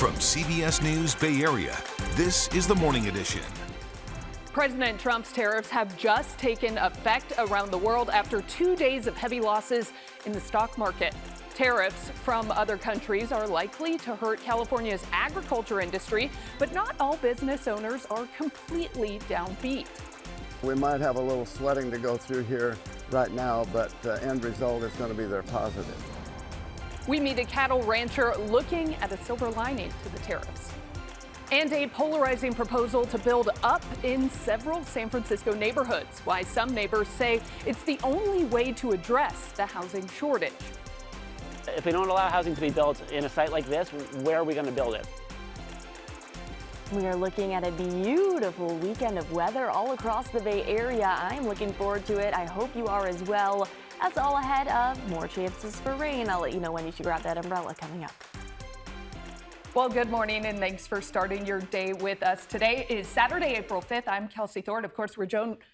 From CBS News Bay Area, this is the Morning Edition. President Trump's tariffs have just taken effect around the world after 2 days of heavy losses in the stock market. Tariffs from other countries are likely to hurt California's agriculture industry, but not all business owners are completely downbeat. We might have a little sweating to go through here right now, but the end result is going to be their positive. We meet a cattle rancher looking at a silver lining to the tariffs. And a polarizing proposal to build up in several San Francisco neighborhoods. Why some neighbors say it's the only way to address the housing shortage. If we don't allow housing to be built in a site like this, where are we going to build it? We are looking at a beautiful weekend of weather all across the Bay Area. I'm looking forward to it. I hope you are as well. That's all ahead of more chances for rain. I'll let you know when you should grab that umbrella coming up. Well, good morning and thanks for starting your day with us. Today is Saturday, April 5th. I'm Kelsey Thorne. Of course, we're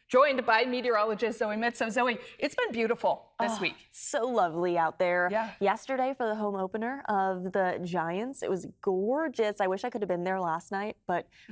joined by meteorologist Zoe Mitz. So Zoe, it's been beautiful this week. So lovely out there. Yeah. Yesterday for the home opener of the Giants, it was gorgeous. I wish I could have been there last night,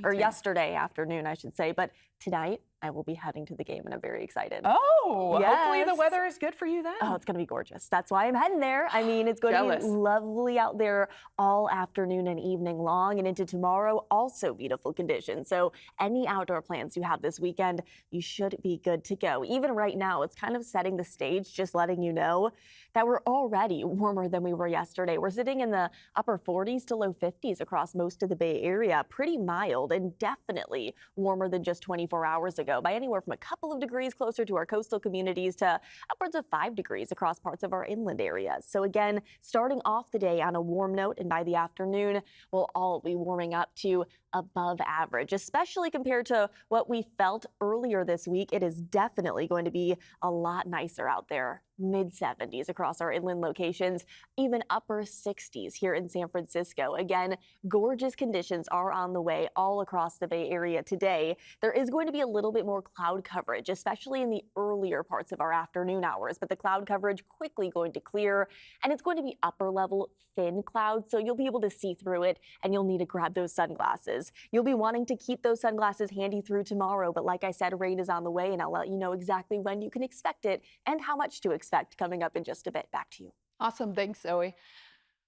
or yesterday afternoon, I should say. But tonight, I will be heading to the game and I'm very excited. Oh, yes. Hopefully the weather is good for you then. Oh, it's going to be gorgeous. That's why I'm heading there. I mean, it's going to be lovely out there all afternoon and evening long, and into tomorrow, also beautiful conditions. So any outdoor plans you have this weekend, you should be good to go. Even right now, it's kind of setting the stage, just letting you know that we're already warmer than we were yesterday. We're sitting in the upper 40s to low 50s across most of the Bay Area. Pretty mild and definitely warmer than just 24 hours ago, by anywhere from a couple of degrees closer to our coastal communities to upwards of 5 degrees across parts of our inland areas. So again, starting off the day on a warm note, and by the afternoon, we'll all be warming up to above average, especially compared to what we felt earlier this week. It is definitely going to be a lot nicer out there. Mid-70s across our inland locations, even upper 60s here in San Francisco. Again, gorgeous conditions are on the way all across the Bay Area today. There is going to be a little bit more cloud coverage, especially in the earlier parts of our afternoon hours, but the cloud coverage quickly going to clear, and it's going to be upper level thin clouds, so you'll be able to see through it, and you'll need to grab those sunglasses. You'll be wanting to keep those sunglasses handy through tomorrow, but like I said, rain is on the way, and I'll let you know exactly when you can expect it and how much to expect coming up in just a bit. Back to you. Awesome. Thanks, Zoe.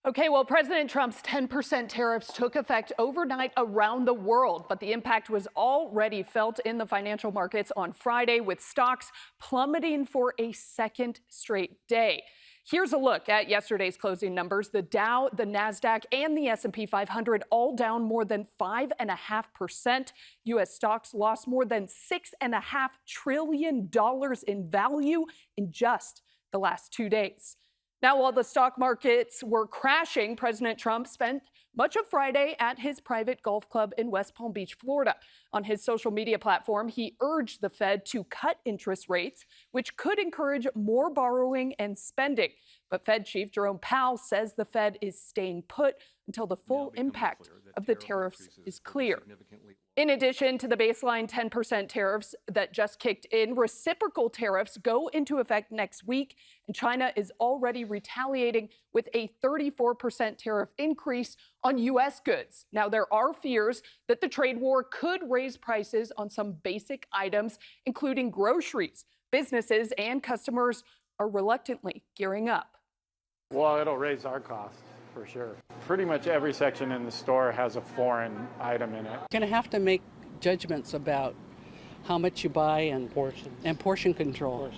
Okay, well, President Trump's 10% tariffs took effect overnight around the world, but the impact was already felt in the financial markets on Friday, with stocks plummeting for a second straight day. Here's a look at yesterday's closing numbers. The Dow, the NASDAQ, and the S&P 500 all down more than 5.5%. U.S. stocks lost more than $6.5 trillion in value in just the last 2 days. Now, while the stock markets were crashing, President Trump spent much of Friday at his private golf club in West Palm Beach, Florida. On his social media platform, he urged the Fed to cut interest rates, which could encourage more borrowing and spending. But Fed Chief Jerome Powell says the Fed is staying put until the full impact of the tariffs is clear. In addition to the baseline 10% tariffs that just kicked in, reciprocal tariffs go into effect next week, and China is already retaliating with a 34% tariff increase on U.S. goods. Now, there are fears that the trade war could raise prices on some basic items, including groceries. Businesses and customers are reluctantly gearing up. Well, it'll raise our costs for sure. Pretty much every section in the store has a foreign item in it. Going to have to make judgments about how much you buy and portion control.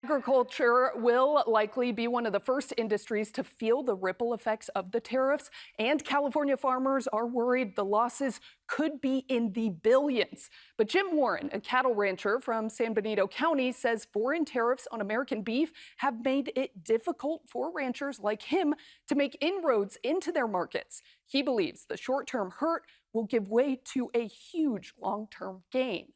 Agriculture will likely be one of the first industries to feel the ripple effects of the tariffs, and California farmers are worried the losses could be in the billions. But Jim Warren, a cattle rancher from San Benito County, says foreign tariffs on American beef have made it difficult for ranchers like him to make inroads into their markets. He believes the short-term hurt will give way to a huge long-term gain.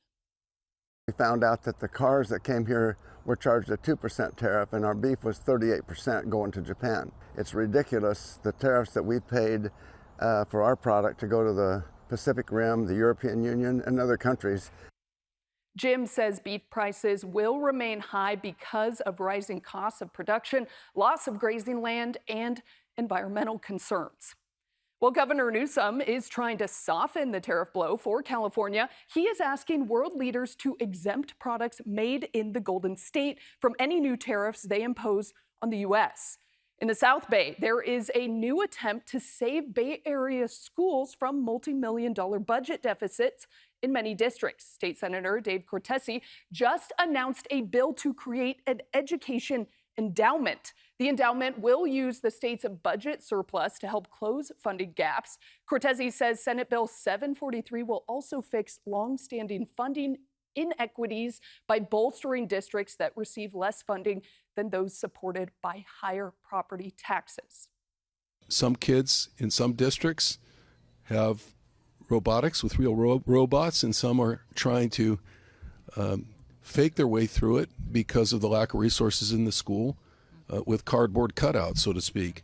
We found out that the cars that came here were charged a 2% tariff, and our beef was 38% going to Japan. It's ridiculous, the tariffs that we paid for our product to go to the Pacific Rim, the European Union, and other countries. Jim says beef prices will remain high because of rising costs of production, loss of grazing land, and environmental concerns. Well, Governor Newsom is trying to soften the tariff blow for California. He is asking world leaders to exempt products made in the Golden State from any new tariffs they impose on the U.S. In the South Bay, there is a new attempt to save Bay Area schools from multi-million-dollar budget deficits in many districts. State Senator Dave Cortese just announced a bill to create an education endowment. The endowment will use the state's budget surplus to help close funding gaps. Cortese says Senate Bill 743 will also fix longstanding funding inequities by bolstering districts that receive less funding than those supported by higher property taxes. Some kids in some districts have robotics with real robots, and some are trying to fake their way through it because of the lack of resources in the school with cardboard cutouts, so to speak.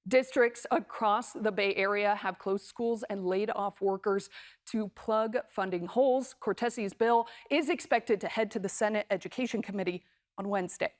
Districts across the Bay Area have closed schools and laid off workers to plug funding holes. Cortese's bill is expected to head to the Senate Education Committee on Wednesday.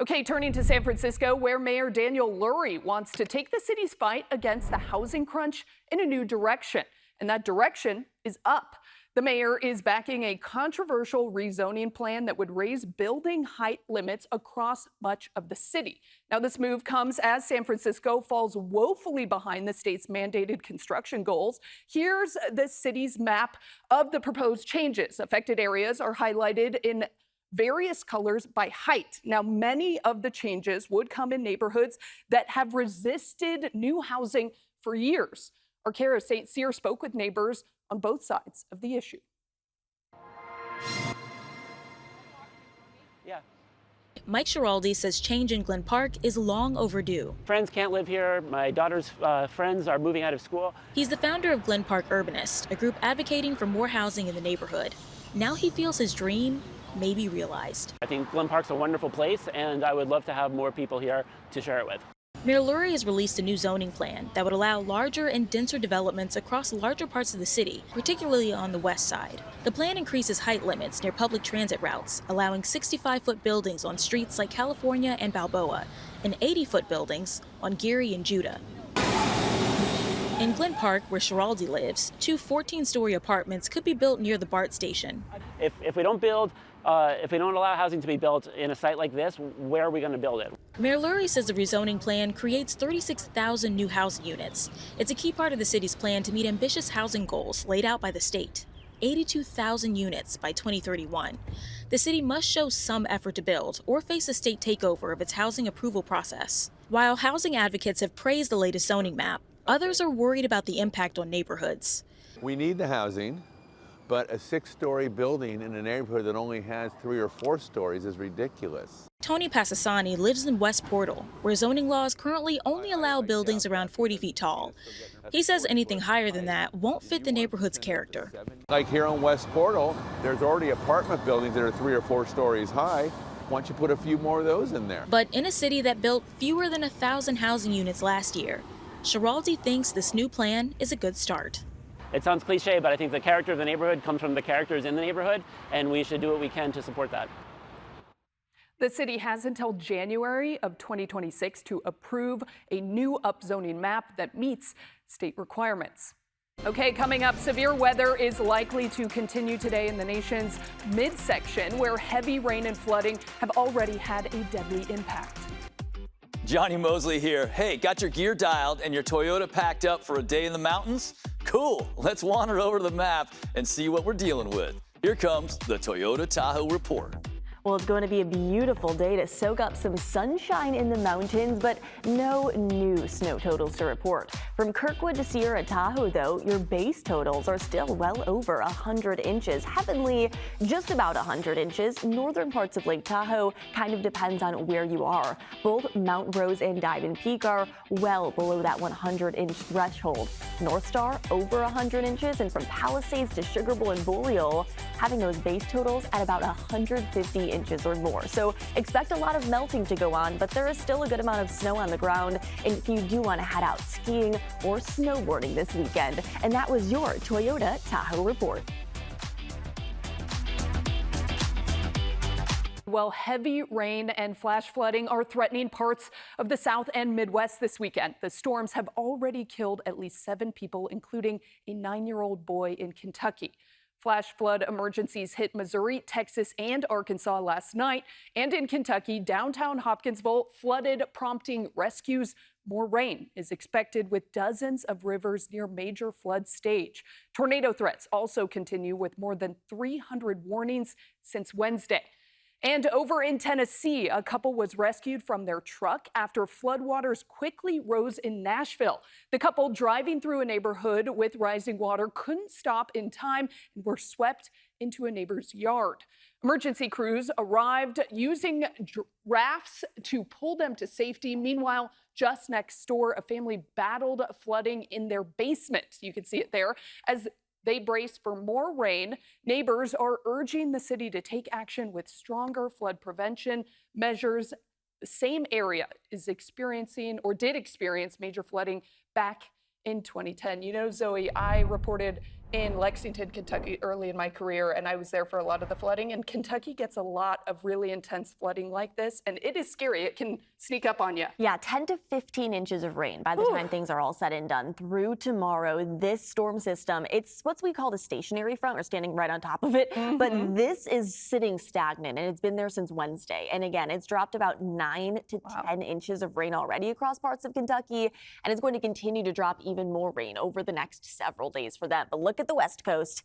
Okay, turning to San Francisco, where Mayor Daniel Lurie wants to take the city's fight against the housing crunch in a new direction, and that direction is up. The mayor is backing a controversial rezoning plan that would raise building height limits across much of the city. Now, this move comes as San Francisco falls woefully behind the state's mandated construction goals. Here's the city's map of the proposed changes. Affected areas are highlighted in various colors by height. Now, many of the changes would come in neighborhoods that have resisted new housing for years. Our Kara St. Cyr spoke with neighbors on both sides of the issue. Yeah. Mike Schiraldi says change in Glen Park is long overdue. Friends can't live here. My daughter's friends are moving out of school. He's the founder of Glen Park Urbanist, a group advocating for more housing in the neighborhood. Now he feels his dream may be realized. I think Glen Park's a wonderful place, and I would love to have more people here to share it with. Mayor Lurie has released a new zoning plan that would allow larger and denser developments across larger parts of the city, particularly on the west side. The plan increases height limits near public transit routes, allowing 65-foot buildings on streets like California and Balboa, and 80-foot buildings on Geary and Judah. In Glen Park, where Schiraldi lives, two 14-story apartments could be built near the BART station. If we don't allow housing to be built in a site like this, where are we going to build it? Mayor Lurie says the rezoning plan creates 36,000 new housing units. It's a key part of the city's plan to meet ambitious housing goals laid out by the state. 82,000 units by 2031. The city must show some effort to build or face a state takeover of its housing approval process. While housing advocates have praised the latest zoning map, others are worried about the impact on neighborhoods. We need the housing, but a 6-story building in a neighborhood that only has 3 or 4 stories is ridiculous. Tony Passasani lives in West Portal, where zoning laws currently only allow buildings around 40 feet tall. He says anything higher than that won't fit the neighborhood's character. Like here on West Portal, there's already apartment buildings that are 3 or 4 stories high. Why don't you put a few more of those in there? But in a city that built fewer than 1,000 housing units last year, Schiraldi thinks this new plan is a good start. It sounds cliche, but I think the character of the neighborhood comes from the characters in the neighborhood, and we should do what we can to support that. The city has until January of 2026 to approve a new upzoning map that meets state requirements. Okay, coming up, severe weather is likely to continue today in the nation's midsection, where heavy rain and flooding have already had a deadly impact. Johnny Mosley here. Hey, got your gear dialed and your Toyota packed up for a day in the mountains? Cool. Let's wander over to the map and see what we're dealing with. Here comes the Toyota Tahoe Report. Well, it's going to be a beautiful day to soak up some sunshine in the mountains, but no new snow totals to report. From Kirkwood to Sierra Tahoe, though, your base totals are still well over 100 inches. Heavenly, just about 100 inches. Northern parts of Lake Tahoe kind of depends on where you are. Both Mount Rose and Diamond Peak are well below that 100-inch threshold. North Star over 100 inches, and from Palisades to Sugar Bowl and Boreal, having those base totals at about 150 inches or more. So expect a lot of melting to go on, but there is still a good amount of snow on the ground. And if you do want to head out skiing or snowboarding this weekend. And that was your Toyota Tahoe Report. Well, heavy rain and flash flooding are threatening parts of the South and Midwest this weekend. The storms have already killed at least 7 people, including a 9-year-old boy in Kentucky. Flash flood emergencies hit Missouri, Texas, and Arkansas last night. And in Kentucky, downtown Hopkinsville flooded, prompting rescues. More rain is expected with dozens of rivers near major flood stage. Tornado threats also continue with more than 300 warnings since Wednesday. And over in Tennessee, a couple was rescued from their truck after floodwaters quickly rose in Nashville. The couple driving through a neighborhood with rising water couldn't stop in time and were swept into a neighbor's yard. Emergency crews arrived using rafts to pull them to safety. Meanwhile, just next door, a family battled flooding in their basement. You can see it there. As they brace for more rain, neighbors are urging the city to take action with stronger flood prevention measures. The same area is experiencing or did experience major flooding back in 2010. You know, Zoe, I reported in Lexington, Kentucky early in my career, and I was there for a lot of the flooding. And Kentucky gets a lot of really intense flooding like this, and it is scary. It can sneak up on you. Yeah, 10 to 15 inches of rain by the time things are all said and done through tomorrow. This storm system, it's what we call a stationary front. We're standing right on top of it, but this is sitting stagnant, and it's been there since Wednesday. And again, it's dropped about 9 to 10 inches of rain already across parts of Kentucky, and it's going to continue to drop even more rain over the next several days for them. But look at the West Coast.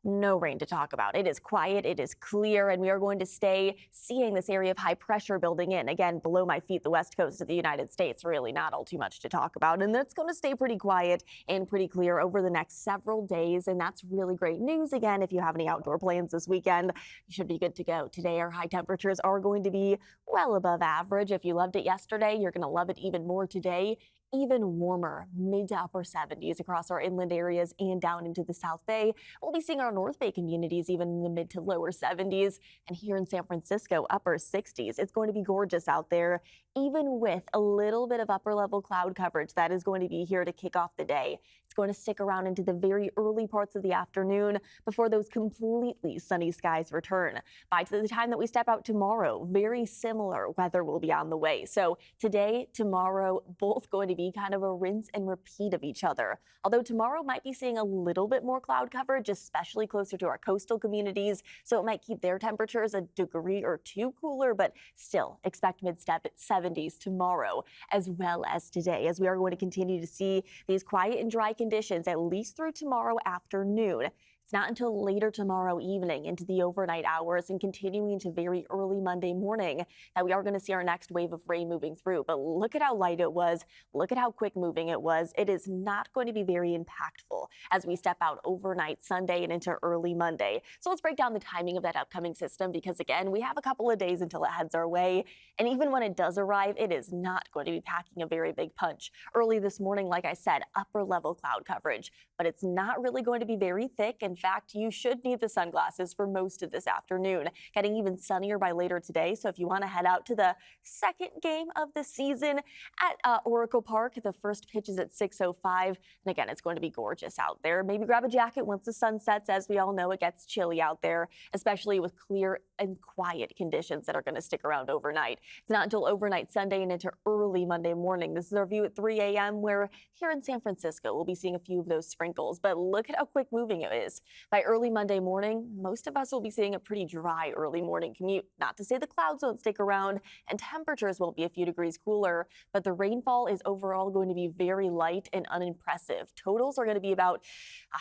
No rain to talk about. It is quiet, it is clear, and we are going to stay seeing this area of high pressure building in. Again, below my feet, the west coast of the United States, really not all too much to talk about. And that's going to stay pretty quiet and pretty clear over the next several days. And that's really great news. Again, if you have any outdoor plans this weekend, you should be good to go. Today, our high temperatures are going to be well above average. If you loved it yesterday, you're going to love it even more today. Even warmer, mid to upper 70s across our inland areas and down into the South Bay. We'll be seeing our North Bay communities even in the mid to lower 70s, and here in San Francisco, upper 60s. It's going to be gorgeous out there, even with a little bit of upper level cloud coverage that is going to be here to kick off the day. It's going to stick around into the very early parts of the afternoon before those completely sunny skies return. By the time that we step out tomorrow, very similar weather will be on the way. So today, tomorrow, both going to be kind of a rinse and repeat of each other. Although tomorrow might be seeing a little bit more cloud coverage, especially closer to our coastal communities. So it might keep their temperatures a degree or 2 cooler, but still expect mid-70s tomorrow as well as today, as we are going to continue to see these quiet and dry conditions at least through tomorrow afternoon. It's not until later tomorrow evening into the overnight hours and continuing into very early Monday morning that we are going to see our next wave of rain moving through. But look at how light it was. Look at how quick moving it was. It is not going to be very impactful as we step out overnight Sunday and into early Monday. So let's break down the timing of that upcoming system, because again, we have a couple of days until it heads our way. And even when it does arrive, it is not going to be packing a very big punch. Early this morning, like I said, upper level cloud coverage, but it's not really going to be very thick. In fact, you should need the sunglasses for most of this afternoon. Getting even sunnier by later today. So if you want to head out to the second game of the season at Oracle Park, the first pitch is at 6:05. And again, it's going to be gorgeous out there. Maybe grab a jacket once the sun sets. As we all know, it gets chilly out there, especially with clear and quiet conditions that are going to stick around overnight. It's not until overnight Sunday and into early Monday morning. This is our view at 3 a.m. where here in San Francisco, we'll be seeing a few of those sprinkles. But look at how quick moving it is. By early Monday morning, most of us will be seeing a pretty dry early morning commute. Not to say the clouds won't stick around and temperatures won't be a few degrees cooler, but the rainfall is overall going to be very light and unimpressive. Totals are going to be about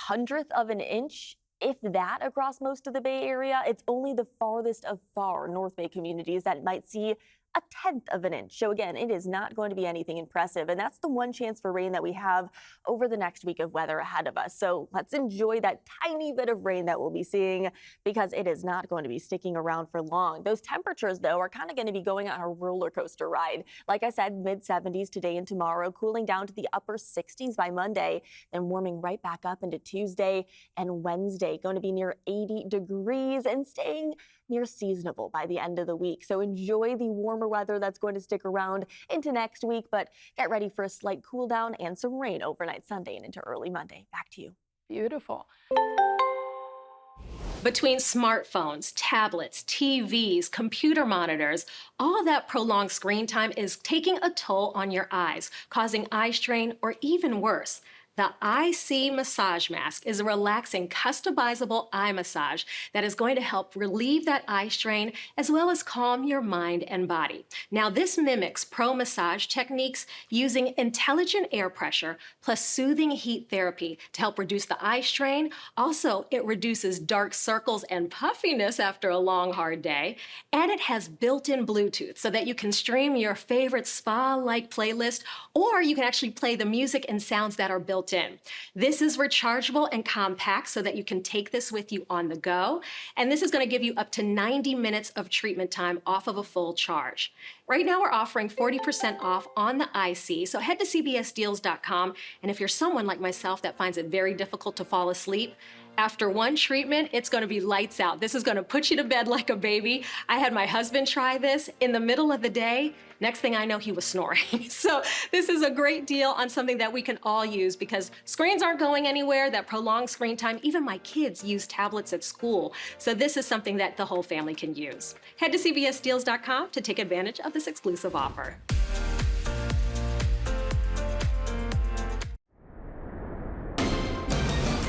1/100 of an inch, if that, across most of the Bay Area. It's only the farthest of far North Bay communities that might see a 1/10 of an inch. So again, it is not going to be anything impressive. And that's the one chance for rain that we have over the next week of weather ahead of us. So let's enjoy that tiny bit of rain that we'll be seeing, because it is not going to be sticking around for long. Those temperatures, though, are kind of going to be going on a roller coaster ride. Like I said, mid-70s today and tomorrow, cooling down to the upper 60s by Monday, then warming right back up into Tuesday and Wednesday. Going to be near 80 degrees and staying near seasonable by the end of the week. So enjoy the warmer weather that's going to stick around into next week, but get ready for a slight cool down and some rain overnight Sunday and into early Monday. Back to you. Beautiful. Between smartphones, tablets, TVs, computer monitors, all that prolonged screen time is taking a toll on your eyes, causing eye strain or even worse. The IC Massage Mask is a relaxing, customizable eye massage that is going to help relieve that eye strain as well as calm your mind and body. Now, this mimics pro massage techniques using intelligent air pressure plus soothing heat therapy to help reduce the eye strain. Also, it reduces dark circles and puffiness after a long, hard day. And it has built-in Bluetooth so that you can stream your favorite spa-like playlist, or you can actually play the music and sounds that are built in. This is rechargeable and compact so that you can take this with you on the go. And this is going to give you up to 90 minutes of treatment time off of a full charge. Right now, we're offering 40% off on the IC, so head to cbsdeals.com. And if you're someone like myself that finds it very difficult to fall asleep, after one treatment, it's going to be lights out. This is going to put you to bed like a baby. I had my husband try this in the middle of the day. Next thing I know, he was snoring. So this is a great deal on something that we can all use because screens aren't going anywhere, that prolonged screen time. Even my kids use tablets at school. So this is something that the whole family can use. Head to cbsdeals.com to take advantage of this exclusive offer.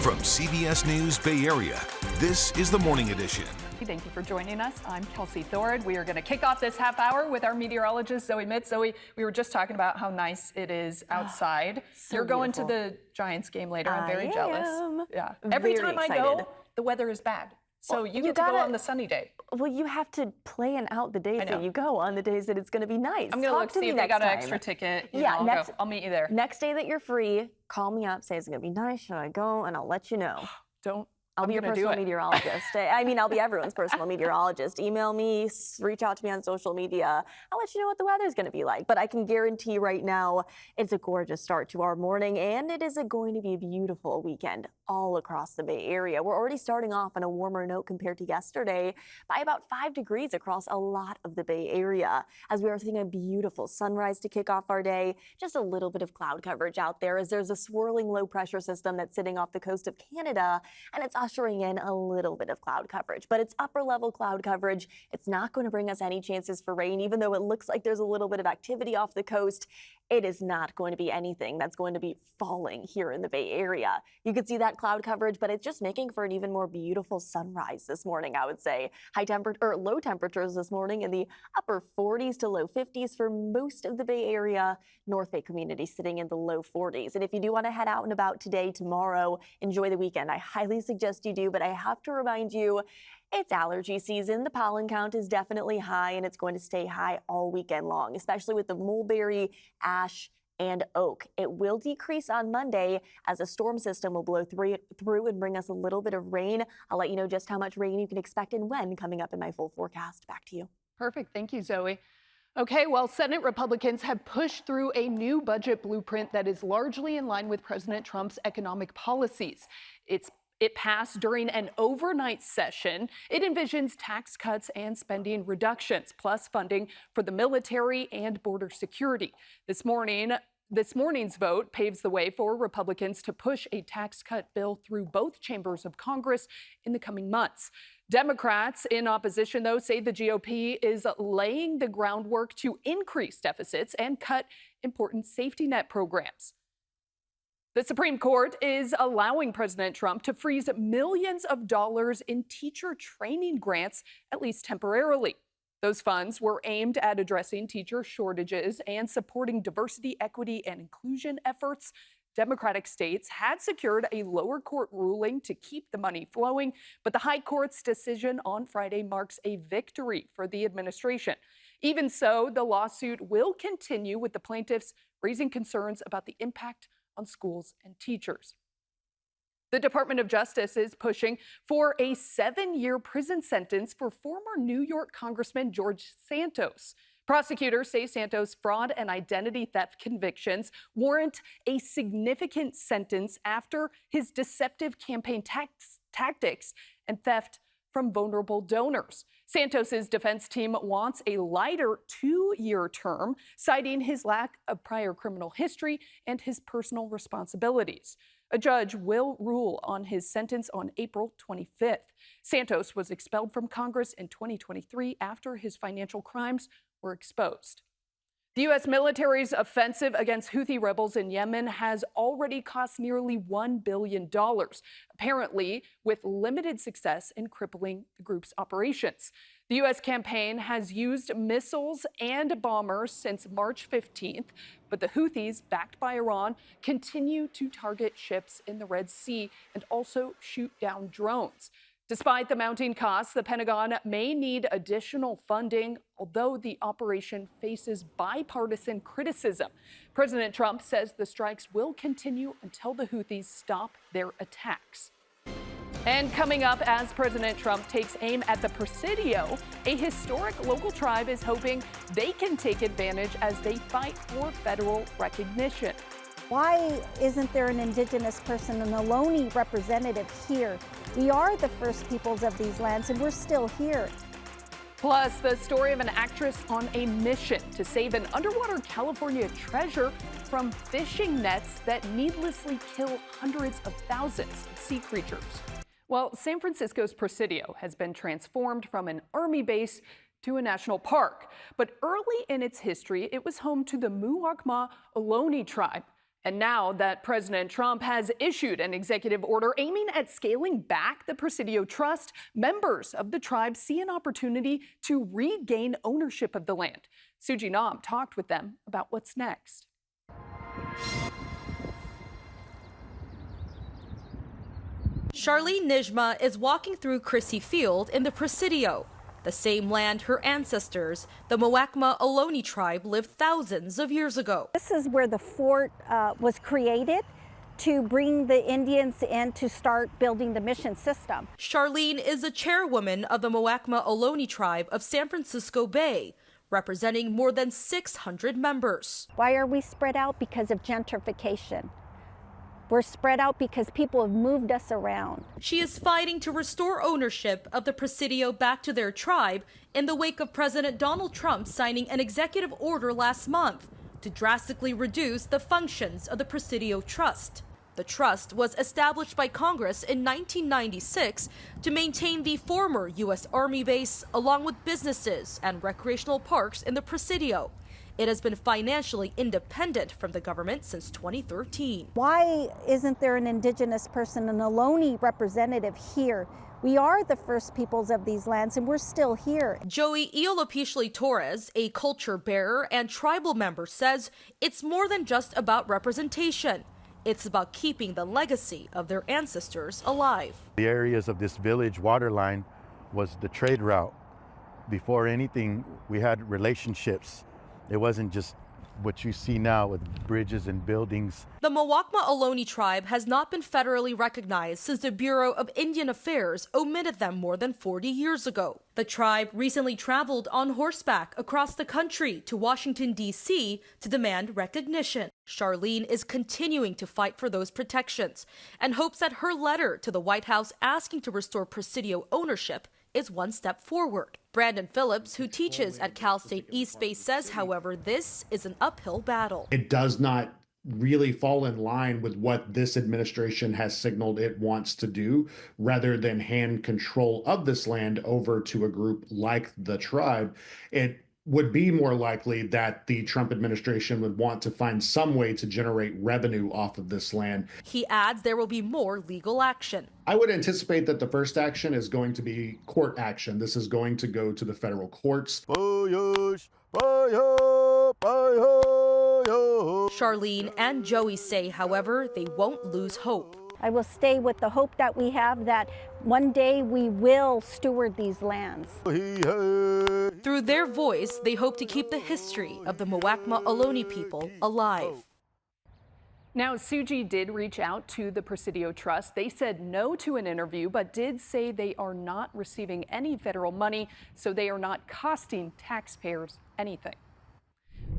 From CBS News Bay Area, this is the Morning Edition. Thank you for joining us. I'm Kelsey Thorad. We are going to kick off this half hour with our meteorologist, Zoe Mitz. Zoe, we were just talking about how nice it is outside. So You're going beautiful. to the Giants game later. I'm very I jealous. am. Yeah. Every Very time I excited. go, the weather is bad. So you get to go on the sunny day. Well, you have to plan out the days I know. that you go on the days that it's going to be nice. I'm going to look to see me if they next got an time. extra ticket. Yeah, I'll meet you there. Next day that you're free, call me up, say it's going to be nice, should I go? And I'll let you know. I'm be your gonna do personal it. meteorologist. I mean, I'll be everyone's personal meteorologist. Email me, reach out to me on social media. I'll let you know what the weather's going to be like. But I can guarantee right now it's a gorgeous start to our morning, and it is going to be a beautiful weekend all across the Bay Area. We're already starting off on a warmer note compared to yesterday by about 5 degrees across a lot of the Bay Area, as we are seeing a beautiful sunrise to kick off our day. Just a little bit of cloud coverage out there as there's a swirling low pressure system that's sitting off the coast of Canada, and it's ushering in a little bit of cloud coverage, but it's upper level cloud coverage. It's not going to bring us any chances for rain, even though it looks like there's a little bit of activity off the coast. It is not going to be anything that's going to be falling here in the Bay Area. You can see that cloud coverage, but it's just making for an even more beautiful sunrise this morning, I would say. Low temperatures this morning in the upper 40s to low 50s for most of the Bay Area. North Bay community sitting in the low 40s. And if you do want to head out and about today, tomorrow, enjoy the weekend. I highly suggest you do, but I have to remind you, it's allergy season. The pollen count is definitely high, and it's going to stay high all weekend long, especially with the mulberry, ash, and oak. It will decrease on Monday as a storm system will blow through and bring us a little bit of rain. I'll let you know just how much rain you can expect and when coming up in my full forecast. Back to you. Perfect. Thank you, Zoe. Okay, well, Senate Republicans have pushed through a new budget blueprint that is largely in line with President Trump's economic policies. It passed during an overnight session. It envisions tax cuts and spending reductions, plus funding for the military and border security. This morning's vote paves the way for Republicans to push a tax cut bill through both chambers of Congress in the coming months. Democrats in opposition, though, say the GOP is laying the groundwork to increase deficits and cut important safety net programs. The Supreme Court is allowing President Trump to freeze millions of dollars in teacher training grants, at least temporarily. Those funds were aimed at addressing teacher shortages and supporting diversity, equity, and inclusion efforts. Democratic states had secured a lower court ruling to keep the money flowing, but the high court's decision on Friday marks a victory for the administration. Even so, the lawsuit will continue, with the plaintiffs raising concerns about the impact on schools and teachers. The Department of Justice is pushing for a 7-year prison sentence for former New York Congressman George Santos. Prosecutors say Santos' fraud and identity theft convictions warrant a significant sentence after his deceptive campaign tactics and theft from vulnerable donors. Santos's defense team wants a lighter 2-year term, citing his lack of prior criminal history and his personal responsibilities. A judge will rule on his sentence on April 25th. Santos was expelled from Congress in 2023 after his financial crimes were exposed. The U.S. military's offensive against Houthi rebels in Yemen has already cost nearly $1 billion, apparently with limited success in crippling the group's operations. The U.S. campaign has used missiles and bombers since March 15th, but the Houthis, backed by Iran, continue to target ships in the Red Sea and also shoot down drones. Despite the mounting costs, the Pentagon may need additional funding, although the operation faces bipartisan criticism. President Trump says the strikes will continue until the Houthis stop their attacks. And coming up, as President Trump takes aim at the Presidio, a historic local tribe is hoping they can take advantage as they fight for federal recognition. Why isn't there an Indigenous person, an Ohlone representative here? We are the first peoples of these lands, and we're still here. Plus, the story of an actress on a mission to save an underwater California treasure from fishing nets that needlessly kill hundreds of thousands of sea creatures. Well, San Francisco's Presidio has been transformed from an army base to a national park. But early in its history, it was home to the Muwekma Ohlone tribe. And now that President Trump has issued an executive order aiming at scaling back the Presidio Trust, members of the tribe see an opportunity to regain ownership of the land. Suji Nam talked with them about what's next. Charlene Nijma is walking through Chrissy Field in the Presidio, the same land her ancestors, the Muwekma Ohlone tribe, lived thousands of years ago. This is where the fort was created to bring the Indians in to start building the mission system. Charlene is the chairwoman of the Muwekma Ohlone tribe of San Francisco Bay, representing more than 600 members. Why are we spread out? Because of gentrification. We're spread out because people have moved us around. She is fighting to restore ownership of the Presidio back to their tribe in the wake of President Donald Trump signing an executive order last month to drastically reduce the functions of the Presidio Trust. The trust was established by Congress in 1996 to maintain the former U.S. Army base along with businesses and recreational parks in the Presidio. It has been financially independent from the government since 2013. Why isn't there an Indigenous person, an Ohlone representative here? We are the first peoples of these lands, and we're still here. Joey Iolopishli Torres, a culture bearer and tribal member, says it's more than just about representation. It's about keeping the legacy of their ancestors alive. The areas of this village waterline was the trade route. Before anything, we had relationships. It wasn't just what you see now with bridges and buildings. The Muwekma Ohlone tribe has not been federally recognized since the Bureau of Indian Affairs omitted them more than 40 years ago. The tribe recently traveled on horseback across the country to Washington, D.C. to demand recognition. Charlene is continuing to fight for those protections and hopes that her letter to the White House asking to restore Presidio ownership is one step forward. Brandon Phillips, who teaches at Cal State East Bay, says, however, this is an uphill battle. It does not really fall in line with what this administration has signaled it wants to do, rather than hand control of this land over to a group like the tribe. It would be more likely that the Trump administration would want to find some way to generate revenue off of this land. He adds there will be more legal action. I would anticipate that the first action is going to be court action. This is going to go to the federal courts. Charlene and Joey say, however, they won't lose hope. I will stay with the hope that we have that one day we will steward these lands. Through their voice, they hope to keep the history of the Muwekma Ohlone people alive. Now, Suji did reach out to the Presidio Trust. They said no to an interview, but did say they are not receiving any federal money, so they are not costing taxpayers anything.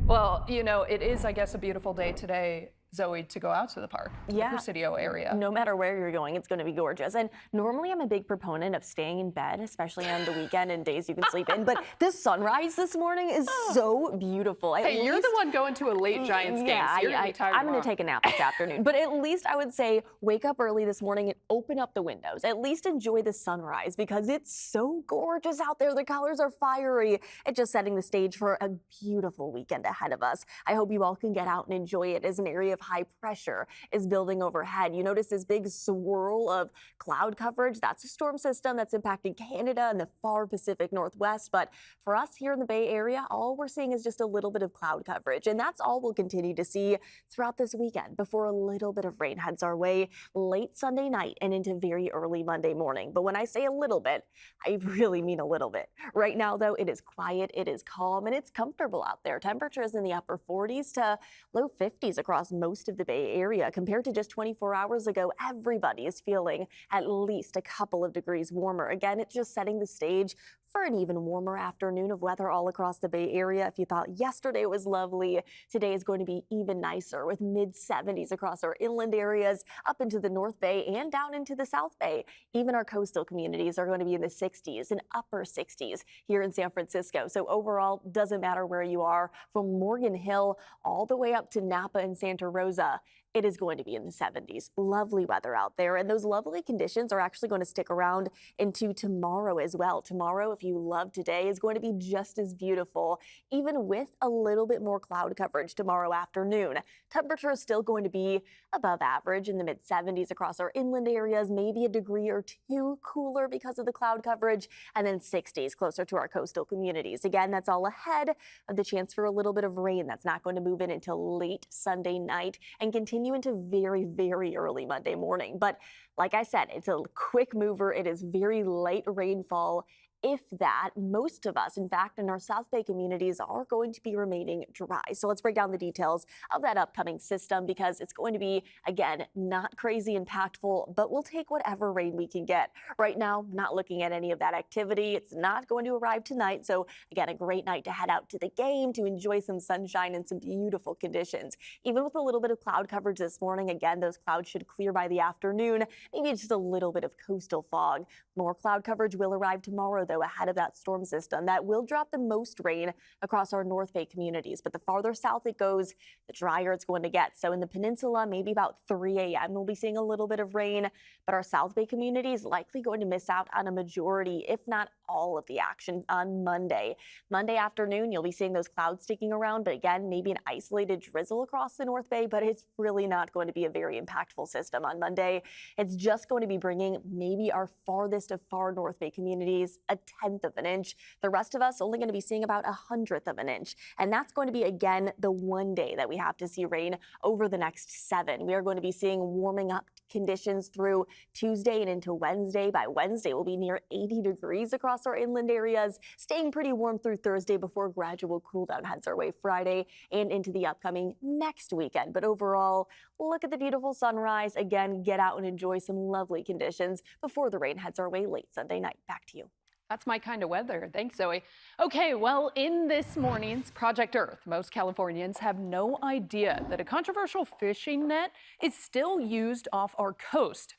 Well, you know, it is, I guess, a beautiful day today, Zoe, to go out to the park, yeah, the Presidio area. No matter where you're going, it's going to be gorgeous. And normally I'm a big proponent of staying in bed, especially on the weekend and days you can sleep in. But this sunrise this morning is so beautiful. Hey, you're the one going to a late Giants game. Yeah, so you're gonna be tired I'm going to take a nap this afternoon. But at least I would say wake up early this morning and open up the windows. At least enjoy the sunrise because it's so gorgeous out there. The colors are fiery. It's just setting the stage for a beautiful weekend ahead of us. I hope you all can get out and enjoy it as an area of high pressure is building overhead. You notice this big swirl of cloud coverage. That's a storm system that's impacting Canada and the far Pacific Northwest. But for us here in the Bay Area, all we're seeing is just a little bit of cloud coverage. And that's all we'll continue to see throughout this weekend before a little bit of rain heads our way late Sunday night and into very early Monday morning. But when I say a little bit, I really mean a little bit. Right now, though, it is quiet, it is calm, and it's comfortable out there. Temperatures in the upper 40s to low 50s across most of the Bay Area. Compared to just 24 hours ago, everybody is feeling at least a couple of degrees warmer. Again, it's just setting the stage for an even warmer afternoon of weather all across the Bay Area. If you thought yesterday was lovely, today is going to be even nicer with mid-70s across our inland areas, up into the North Bay and down into the South Bay. Even our coastal communities are going to be in the 60s and upper 60s here in San Francisco. So overall, doesn't matter where you are, from Morgan Hill all the way up to Napa and Santa Rosa, it is going to be in the 70s. Lovely weather out there, and those lovely conditions are actually going to stick around into tomorrow as well. Tomorrow, if you love today, is going to be just as beautiful, even with a little bit more cloud coverage tomorrow afternoon. Temperature is still going to be above average in the mid-70s across our inland areas, maybe a degree or two cooler because of the cloud coverage, and then 60s closer to our coastal communities. Again, that's all ahead of the chance for a little bit of rain that's not going to move in until late Sunday night and continue into very, very early Monday morning. But like I said, it's a quick mover. It is very light rainfall. If that, most of us, in fact, in our South Bay communities are going to be remaining dry. So let's break down the details of that upcoming system because it's going to be, again, not crazy impactful, but we'll take whatever rain we can get. Right now, not looking at any of that activity. It's not going to arrive tonight. So again, a great night to head out to the game, to enjoy some sunshine and some beautiful conditions. Even with a little bit of cloud coverage this morning, again, those clouds should clear by the afternoon. Maybe just a little bit of coastal fog. More cloud coverage will arrive tomorrow, though, ahead of that storm system that will drop the most rain across our North Bay communities. But the farther south it goes, the drier it's going to get. So in the peninsula, maybe about 3 a.m. we'll be seeing a little bit of rain, but our South Bay community is likely going to miss out on a majority, if not all of the action on Monday. Monday afternoon, you'll be seeing those clouds sticking around, but again, maybe an isolated drizzle across the North Bay, but it's really not going to be a very impactful system on Monday. It's just going to be bringing maybe our farthest of far North Bay communities a 1/10 of an inch. The rest of us only going to be seeing about 1/100 of an inch. And that's going to be, again, the one day that we have to see rain over the next 7. We are going to be seeing warming up conditions through Tuesday and into Wednesday. By Wednesday, we'll be near 80 degrees across our inland areas, staying pretty warm through Thursday before gradual cool down heads our way Friday and into the upcoming next weekend. But overall, look at the beautiful sunrise. Again, get out and enjoy some lovely conditions before the rain heads our way late Sunday night. Back to you. That's my kind of weather. Thanks, Zoe. Okay, well, in this morning's Project Earth, most Californians have no idea that a controversial fishing net is still used off our coast.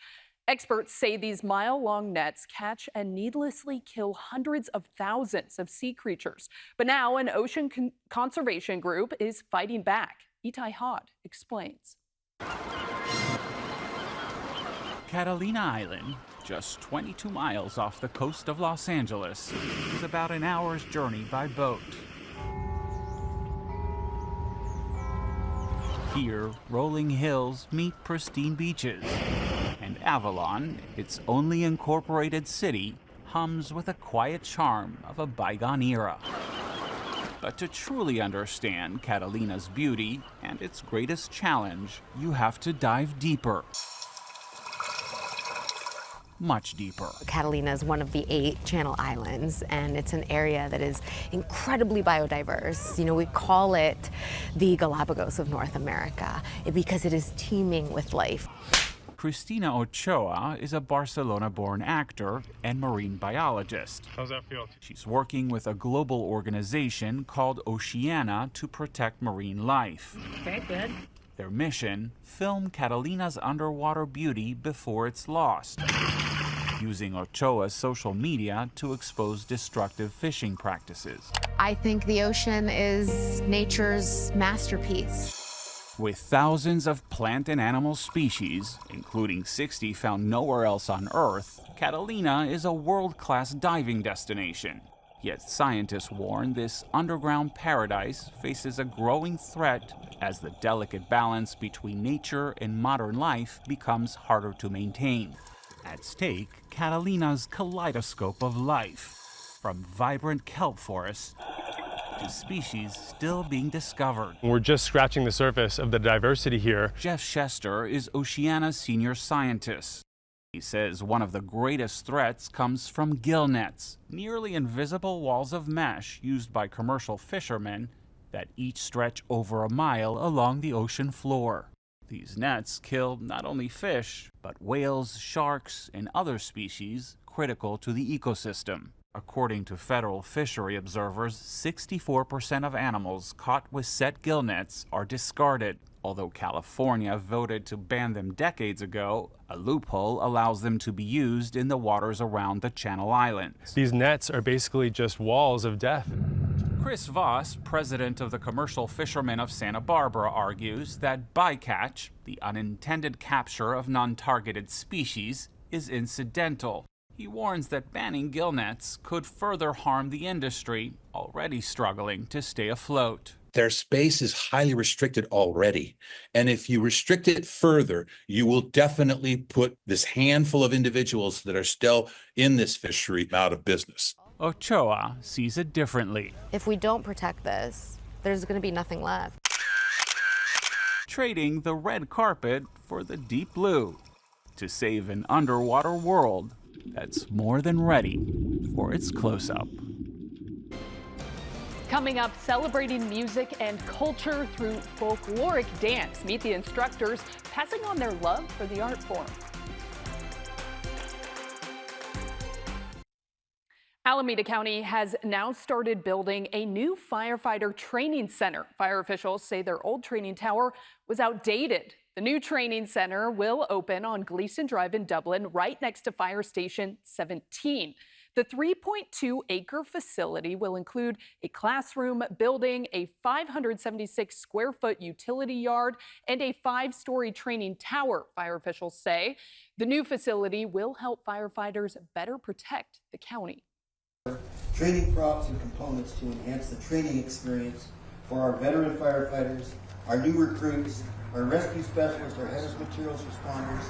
Experts say these mile-long nets catch and needlessly kill hundreds of thousands of sea creatures. But now an ocean conservation group is fighting back. Itai Hod explains. Catalina Island, just 22 miles off the coast of Los Angeles, is about an hour's journey by boat. Here, rolling hills meet pristine beaches, and Avalon, its only incorporated city, hums with the quiet charm of a bygone era. But to truly understand Catalina's beauty and its greatest challenge, you have to dive deeper. Much deeper. Catalina is one of the 8 Channel Islands, and it's an area that is incredibly biodiverse. You know, we call it the Galapagos of North America because it is teeming with life. Cristina Ochoa is a Barcelona-born actor and marine biologist. How's that feel? She's working with a global organization called Oceana to protect marine life. Okay, good. Their mission, film Catalina's underwater beauty before it's lost, using Ochoa's social media to expose destructive fishing practices. I think the ocean is nature's masterpiece. With thousands of plant and animal species, including 60 found nowhere else on Earth, Catalina is a world-class diving destination. Yet scientists warn this underground paradise faces a growing threat as the delicate balance between nature and modern life becomes harder to maintain. At stake, Catalina's kaleidoscope of life, from vibrant kelp forests to species still being discovered. We're just scratching the surface of the diversity here. Jeff Chester is Oceana's senior scientist. He says one of the greatest threats comes from gill nets, nearly invisible walls of mesh used by commercial fishermen that each stretch over a mile along the ocean floor. These nets kill not only fish, but whales, sharks, and other species critical to the ecosystem. According to federal fishery observers, 64% of animals caught with set gill nets are discarded. Although California voted to ban them decades ago, a loophole allows them to be used in the waters around the Channel Islands. These nets are basically just walls of death. Chris Voss, president of the Commercial Fishermen of Santa Barbara, argues that bycatch, the unintended capture of non-targeted species, is incidental. He warns that banning gill nets could further harm the industry, already struggling to stay afloat. Their space is highly restricted already. And if you restrict it further, you will definitely put this handful of individuals that are still in this fishery out of business. Ochoa sees it differently. If we don't protect this, there's going to be nothing left. Trading the red carpet for the deep blue to save an underwater world that's more than ready for its close-up. Coming up, celebrating music and culture through folkloric dance. Meet the instructors passing on their love for the art form. Alameda County has now started building a new firefighter training center. Fire officials say their old training tower was outdated. The new training center will open on Gleason Drive in Dublin, right next to Fire Station 17. The 3.2-acre facility will include a classroom building, a 576-square-foot utility yard, and a 5-story training tower, fire officials say. The new facility will help firefighters better protect the county. Training props and components to enhance the training experience for our veteran firefighters, our new recruits, our rescue specialists, our hazardous materials responders,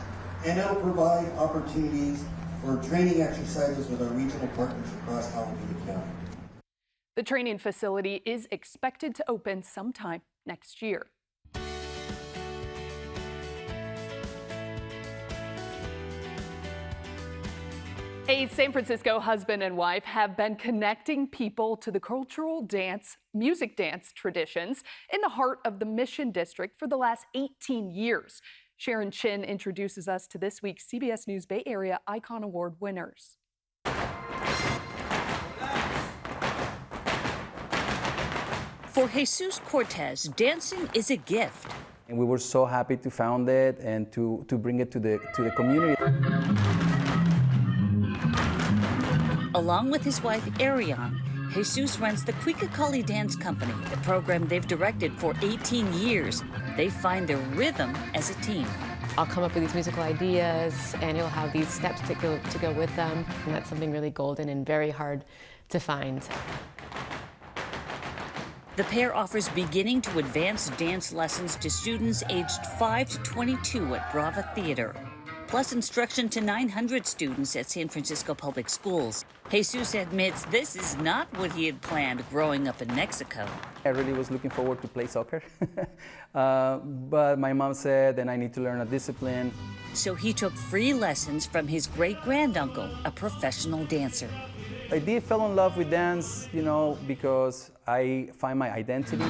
and it'll provide opportunities for training exercises with our regional partners across Alameda County. The training facility is expected to open sometime next year. A San Francisco husband and wife have been connecting people to the cultural music dance traditions in the heart of the Mission District for the last 18 years. Sharon Chin introduces us to this week's CBS News Bay Area Icon Award winners. For Jesus Cortez, dancing is a gift. And we were so happy to found it and to bring it to the community. Along with his wife, Ariane, Jesus runs the Cuicacali Dance Company, the program they've directed for 18 years. They find their rhythm as a team. I'll come up with these musical ideas, and he'll have these steps to go with them. And that's something really golden and very hard to find. The pair offers beginning to advanced dance lessons to students aged 5 to 22 at Brava Theater, plus instruction to 900 students at San Francisco Public Schools. Jesus admits this is not what he had planned growing up in Mexico. I really was looking forward to play soccer, but my mom said that I need to learn a discipline. So he took free lessons from his great-granduncle, a professional dancer. I did fall in love with dance, because I find my identity.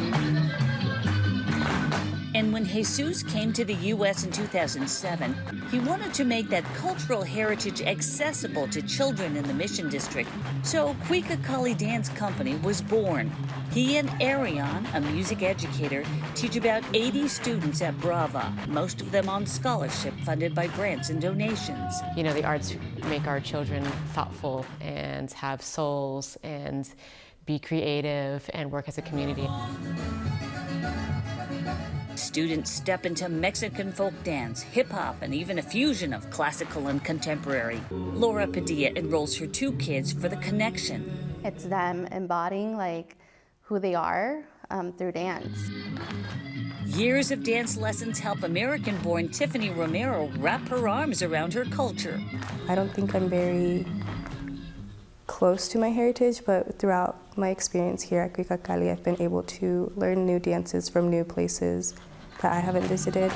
And when Jesus came to the U.S. in 2007, he wanted to make that cultural heritage accessible to children in the Mission District. So Cuicacali Dance Company was born. He and Ariane, a music educator, teach about 80 students at Brava, most of them on scholarship funded by grants and donations. You know, the arts make our children thoughtful and have souls and be creative and work as a community. Students step into Mexican folk dance, hip-hop, and even a fusion of classical and contemporary. Laura Padilla enrolls her 2 kids for the connection. It's them embodying who they are through dance. Years of dance lessons help American-born Tiffany Romero wrap her arms around her culture. I don't think I'm very close to my heritage, but throughout my experience here at Cuicacali, I've been able to learn new dances from new places that I haven't visited.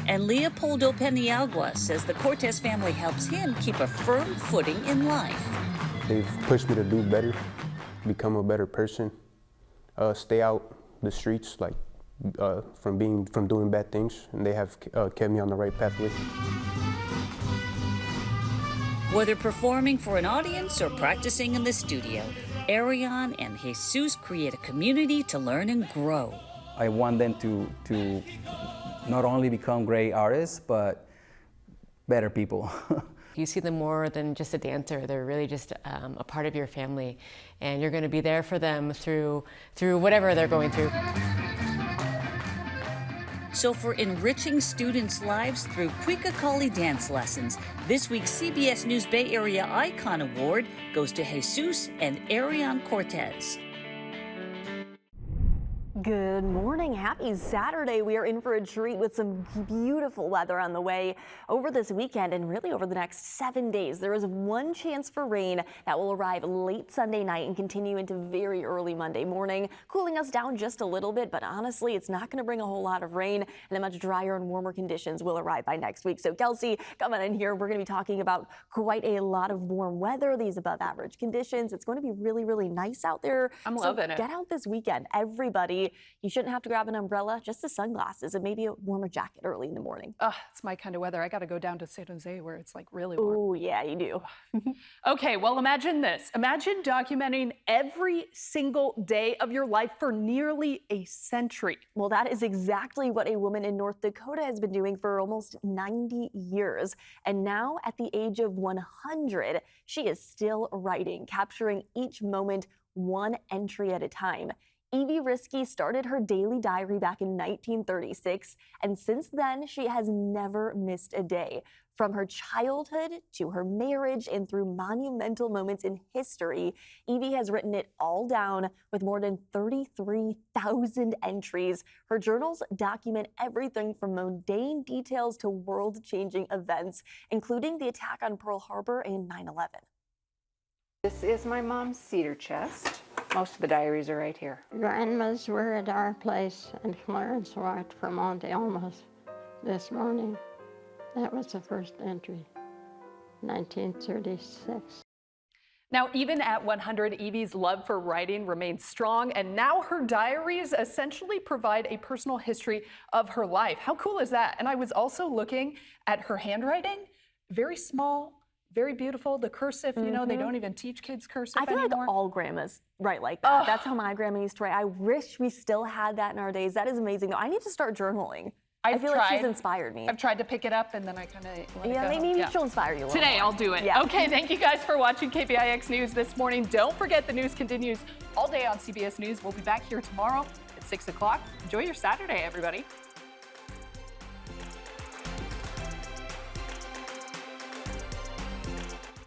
And Leopoldo Peniagua says the Cortez family helps him keep a firm footing in life. They've pushed me to do better, become a better person, stay out the streets, from doing bad things, and they have kept me on the right pathway. Whether performing for an audience or practicing in the studio, Ariane and Jesus create a community to learn and grow. I want them to not only become great artists, but better people. You see them more than just a dancer. They're really just a part of your family, and you're going to be there for them through whatever they're going through. So for enriching students' lives through Cuicacali dance lessons, this week's CBS News Bay Area Icon Award goes to Jesus and Ariane Cortez. Good morning. Happy Saturday. We are in for a treat with some beautiful weather on the way over this weekend and really over the next 7 days. There is one chance for rain that will arrive late Sunday night and continue into very early Monday morning, cooling us down just a little bit, but honestly, it's not going to bring a whole lot of rain, and then much drier and warmer conditions will arrive by next week. So Kelsey, come on in here. We're going to be talking about quite a lot of warm weather, these above average conditions. It's going to be really, really nice out there. I'm loving it. Get out this weekend, everybody. You shouldn't have to grab an umbrella, just the sunglasses and maybe a warmer jacket early in the morning. It's my kind of weather. I got to go down to San Jose where it's really warm. Oh, yeah, you do. Okay, well, imagine this. Imagine documenting every single day of your life for nearly a century. Well, that is exactly what a woman in North Dakota has been doing for almost 90 years. And now, at the age of 100, she is still writing, capturing each moment one entry at a time. Evie Risky started her daily diary back in 1936, and since then, she has never missed a day. From her childhood to her marriage and through monumental moments in history, Evie has written it all down with more than 33,000 entries. Her journals document everything from mundane details to world-changing events, including the attack on Pearl Harbor and 9/11. This is my mom's cedar chest. Most of the diaries are right here. Grandmas were at our place, and Clarence walked from Monte Almas this morning. That was the first entry, 1936. Now, even at 100, Evie's love for writing remains strong, and now her diaries essentially provide a personal history of her life. How cool is that? And I was also looking at her handwriting, very small, very beautiful. The cursive, you know, they don't even teach kids cursive I feel anymore. like all grandmas write like that. That's how my grandma used to write. I wish we still had that in our days. That is amazing, though. I need to start journaling. I feel like she's inspired me. I've tried to pick it up, and then I kind of let it go. Maybe she'll inspire you a little Today, more. I'll do it. Yeah. Okay, thank you guys for watching KPIX News this morning. Don't forget the news continues all day on CBS News. We'll be back here tomorrow at 6 o'clock. Enjoy your Saturday, everybody.